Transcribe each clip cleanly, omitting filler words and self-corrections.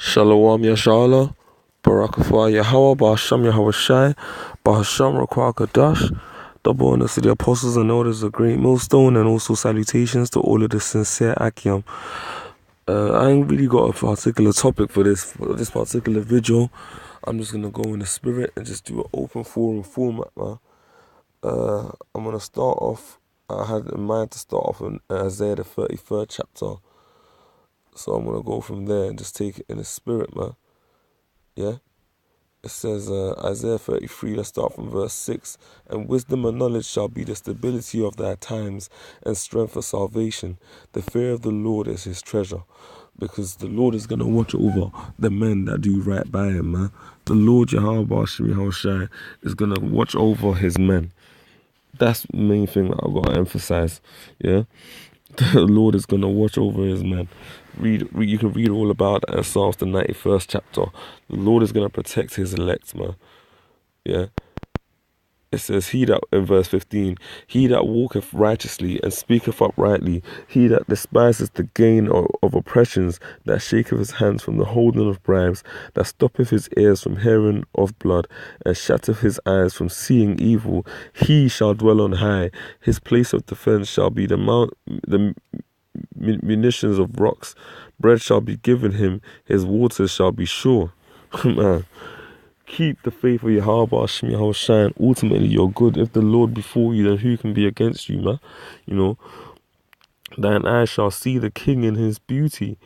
Shalom Yashala, Barakafah Yahweh, Bahasham Yahweh Shai, Bahasham Rakwa Kadash, double honors to the apostles and elders of GreatMillStone, and also salutations to all of the sincere Akim. I ain't really got a particular topic for this particular video. I'm just gonna go in the spirit and just do an open forum format, man. I'm gonna start off. I had in mind to start off in Isaiah the 33rd chapter. So I'm gonna go from there and just take it in the spirit, man. Yeah. It says Isaiah 33, let's start from verse 6. And wisdom and knowledge shall be the stability of thy times, and strength for salvation. The fear of the Lord is his treasure. Because the Lord is going to watch over the men that do right by him, man. The Lord Yahweh Shai is going to watch over his men. That's the main thing that I've got to emphasize. Yeah. The Lord is going to watch over his men. You can read all about that in Psalms the 91st chapter. The Lord is going to protect his elect, man. Yeah. It says, he that, in verse 15, he that walketh righteously and speaketh uprightly, he that despiseth the gain of oppressions, that shaketh his hands from the holding of bribes, that stoppeth his ears from hearing of blood, and shutteth his eyes from seeing evil, he shall dwell on high. His place of defense shall be the munitions of rocks. Bread shall be given him, his waters shall be sure. Man. Keep the faith of Yahweh, Shemi Shine. Ultimately, you're good. If the Lord be for you, then who can be against you, man? You know, thine eyes shall see the King in his beauty.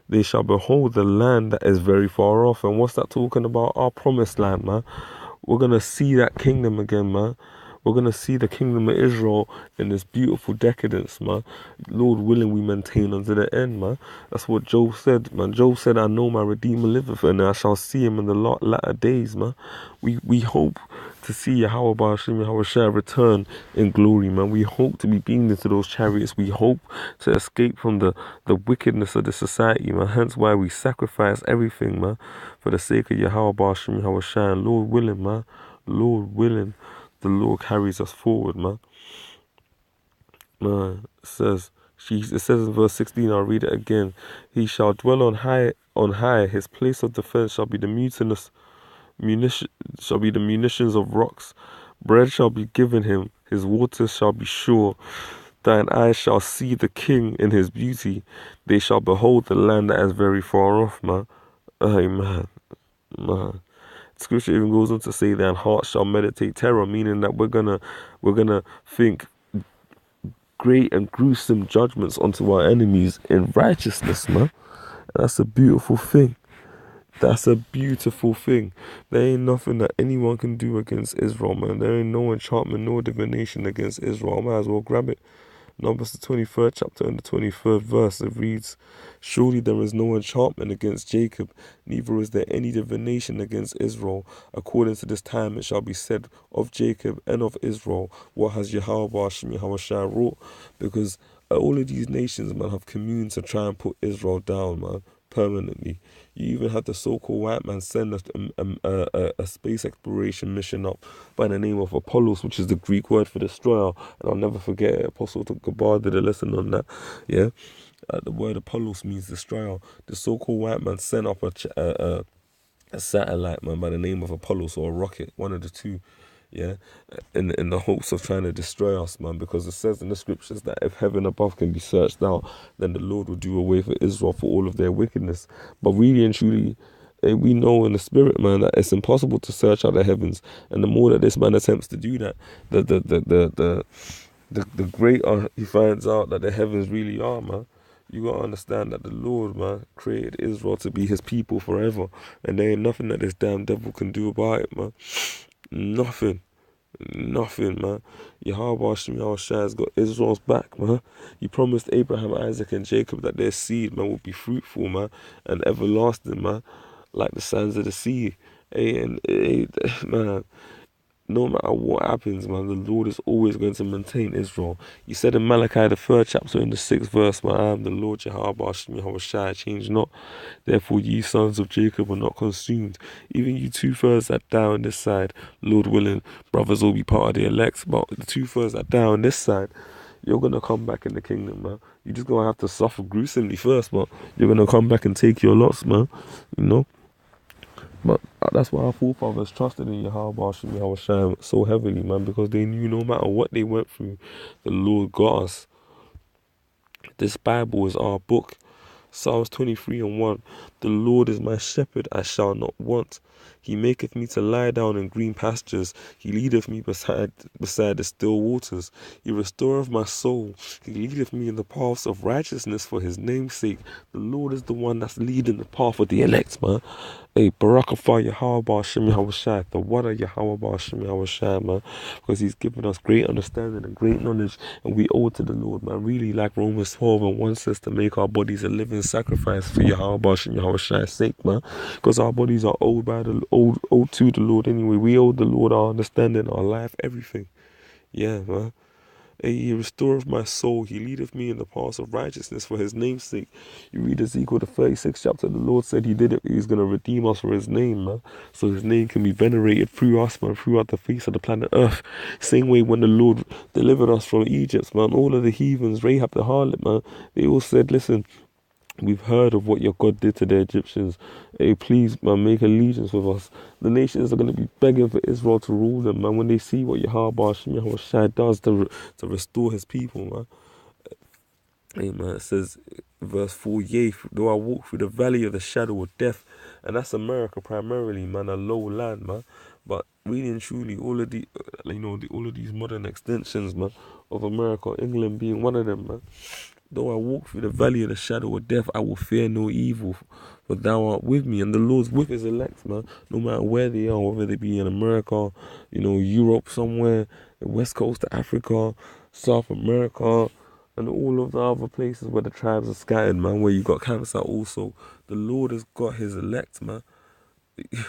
They shall behold the land that is very far off. And what's that talking about? Our promised land, man. We're going to see that kingdom again, man. We're going to see the kingdom of Israel in this beautiful decadence, man. Lord willing, we maintain unto the end, man. That's what Job said, man. Job said, I know my Redeemer liveth, and I shall see him in the latter days, man. We hope to see Yahweh Ba'ashim Yahweh Shai return in glory, man. We hope to be beamed into those chariots. We hope to escape from the wickedness of the society, man. Hence why we sacrifice everything, man, for the sake of Yahweh Ba'ashim Yahweh Shai. Lord willing, man. Lord willing, the Lord carries us forward, man. Man, it says in verse 16, I'll read it again. He shall dwell on high. His place of defense shall be the munitions of rocks. Bread shall be given him, his waters shall be sure. Thine eyes shall see the King in his beauty. They shall behold the land that is very far off, man. Amen. Man. Scripture even goes on to say, thine heart shall meditate terror, meaning that we're gonna think great and gruesome judgments onto our enemies in righteousness, man. And that's a beautiful thing. That's a beautiful thing. There ain't nothing that anyone can do against Israel, man. There ain't no enchantment, no divination against Israel. I might as well grab it. Numbers the 23rd chapter and the 23rd verse, it reads, surely there is no enchantment against Jacob, neither is there any divination against Israel. According to this time it shall be said of Jacob and of Israel, what has Yahweh Shai wrought? Because all of these nations, man, have communed to try and put Israel down, man, permanently. You even had the so-called white man send a space exploration mission up by the name of Apollos, which is the Greek word for destroyer. And I'll never forget it. Apostle Gabar did a lesson on that. Yeah, the word Apollos means destroyer. The so-called white man sent up a satellite, man, by the name of Apollos, or a rocket, one of the two. Yeah, in the hopes of trying to destroy us, man, because it says in the scriptures that if heaven above can be searched out, then the Lord will do away for Israel for all of their wickedness. But really and truly, we know in the spirit, man, that it's impossible to search out the heavens, and the more that this man attempts to do that, the greater he finds out that the heavens really are, man. You gotta understand that the Lord, man, created Israel to be his people forever, and there ain't nothing that this damn devil can do about it, man. Nothing, man. Yahweh Shai has got Israel's back, man. He promised Abraham, Isaac, and Jacob that their seed, man, would be fruitful, man, and everlasting, man, like the sands of the sea. Man, no matter what happens, man, the Lord is always going to maintain Israel. He said in Malachi, the 3rd chapter, in the 6th verse, man, I am the Lord Yahweh Shai, change not. Therefore, ye sons of Jacob are not consumed. Even you 2/3 that die on this side, Lord willing, brothers will be part of the elect. But the 2/3 that die on this side, you're going to come back in the kingdom, man. you're just gonna have to suffer gruesomely first, but you're gonna come back and take your loss, man. You know. But that's why our forefathers trusted in Yahweh so heavily, man, because they knew no matter what they went through, the Lord got us. This Bible is our book. Psalms 23:1. The Lord is my shepherd, I shall not want. He maketh me to lie down in green pastures. He leadeth me beside the still waters. He restoreth my soul. He leadeth me in the paths of righteousness for his name's sake. The Lord is the one that's leading the path of the elect, man. Hey, Barakafah Yahweh Shem Yahweh, the water Yahweh Shem Yahweh, man. Because he's given us great understanding and great knowledge, and we owe it to the Lord, man. Really, like Romans 12:1 says, to make our bodies a living sacrifice for Yahweh Shem Yahweh's sake, man. Because our bodies are owed to the Lord anyway. We owe the Lord our understanding, our life, everything. Yeah, man. He restoreth my soul. He leadeth me in the paths of righteousness for his name's sake. You read Ezekiel the 36th chapter. The Lord said he did it. He's going to redeem us for his name, man. So his name can be venerated through us, man, throughout the face of the planet Earth. Same way when the Lord delivered us from Egypt, man. All of the heathens, Rahab the harlot, man, they all said, listen, we've heard of what your God did to the Egyptians. Hey, please, man, make allegiance with us. The nations are going to be begging for Israel to rule them, man, when they see what Yahweh does to restore his people, man. Hey, man, it says, verse 4, yea, though I walk through the valley of the shadow of death, and that's America primarily, man, a low land, man. But really and truly, all of all of these modern extensions, man, of America, England being one of them, man. Though I walk through the valley of the shadow of death, I will fear no evil, for thou art with me. And the Lord's with his elect, man, no matter where they are, whether they be in America, Europe somewhere, the west coast of Africa, South America, and all of the other places where the tribes are scattered, man, where you got cancer also. The Lord has got his elect, man.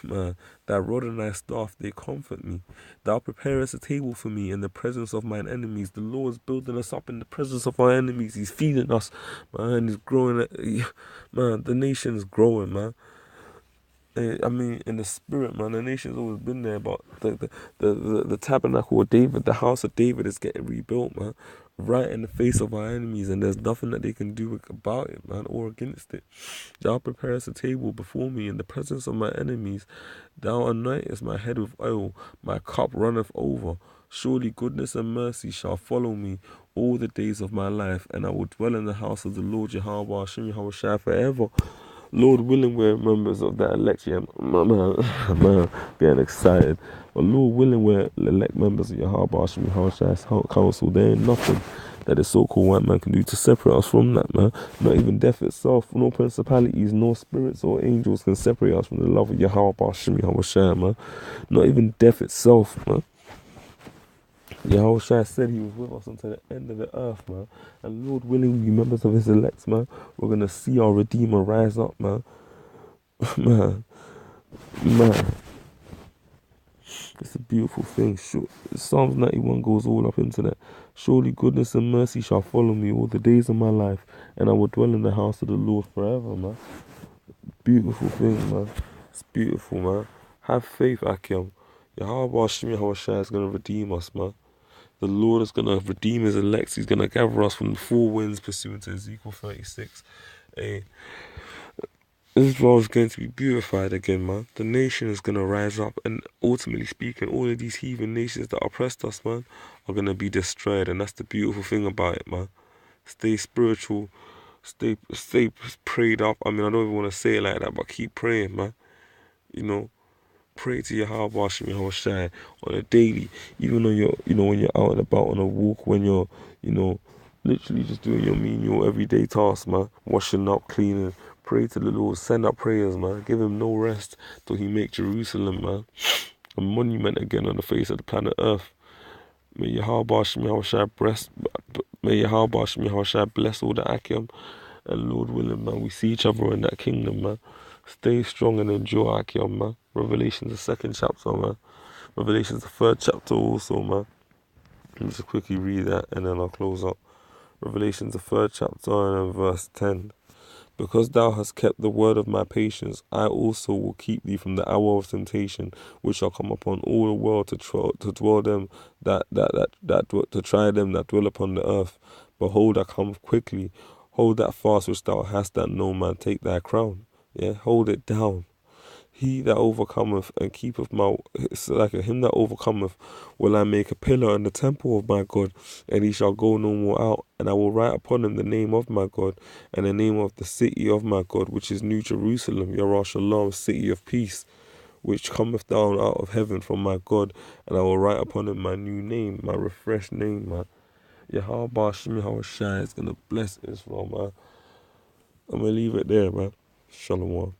Man, thy rod and thy staff, they comfort me. Thou preparest a table for me in the presence of mine enemies. The Lord's building us up in the presence of our enemies. He's feeding us, man. He's growing. Man, the nation's growing, man. I mean, in the spirit, man, the nation's always been there, but the tabernacle of David, the house of David is getting rebuilt, man, right in the face of our enemies, and there's nothing that they can do about it, man, or against it. Thou preparest a table before me in the presence of my enemies. Thou anointest my head with oil, my cup runneth over. Surely goodness and mercy shall follow me all the days of my life, and I will dwell in the house of the Lord Yahweh Hashem Yahweh forever. Lord willing, we're members of that elect, yeah, man, getting excited. But Lord willing, we're elect members of Yahweh Hashem Yahweh's council. There ain't nothing that the so-called white man can do to separate us from that, man. Not even death itself, no principalities, no spirits or angels can separate us from the love of Yahweh Hashem Yahweh, man. Not even death itself, man. Yahweh said he was with us until the end of the earth, man. And Lord willing, we members of his elect, man, we're going to see our Redeemer rise up, man. Man. It's a beautiful thing. Psalms 91 goes all up into that. Surely goodness and mercy shall follow me all the days of my life, and I will dwell in the house of the Lord forever, man. Beautiful thing, man. It's beautiful, man. Have faith, Akim. Yahweh Hashem Yahweh is going to redeem us, man. The Lord is going to redeem his elect. He's going to gather us from the four winds, pursuant to Ezekiel 36. Hey, Israel is going to be beautified again, man. The nation is going to rise up, and ultimately speaking, all of these heathen nations that oppressed us, man, are going to be destroyed. And that's the beautiful thing about it, man. Stay spiritual, stay prayed up. I mean, I don't even want to say it like that, but keep praying, man. Pray to Yahweh Hashem Yahweh on a daily, even when you're out and about on a walk, when you're, literally just doing your everyday tasks, man. Washing up, cleaning. Pray to the Lord. Send up prayers, man. Give him no rest till he make Jerusalem, man, a monument again on the face of the planet Earth. May Yahweh Hashem Yahweh bless all the Akim. And Lord willing, man, we see each other in that kingdom, man. Stay strong and endure, Akim, man. Revelation, the 2nd chapter, man. Revelation, the 3rd chapter also, man. Let me just quickly read that and then I'll close up. Revelation, the 3rd chapter and verse 10. Because thou hast kept the word of my patience, I also will keep thee from the hour of temptation, which shall come upon all the world to try them that dwell upon the earth. Behold, I come quickly. Hold that fast which thou hast, that no man take thy crown. Yeah, hold it down. He that overcometh and keepeth my, it's like him that overcometh will I make a pillar in the temple of my God, and he shall go no more out. And I will write upon him the name of my God, and the name of the city of my God, which is New Jerusalem, Yerushalayim, city of peace, which cometh down out of heaven from my God. And I will write upon him my new name, my refreshed name, man. Yahweh Hashem Yahweh Shai is going to bless Israel, man. I'm going to leave it there, man. Shalom.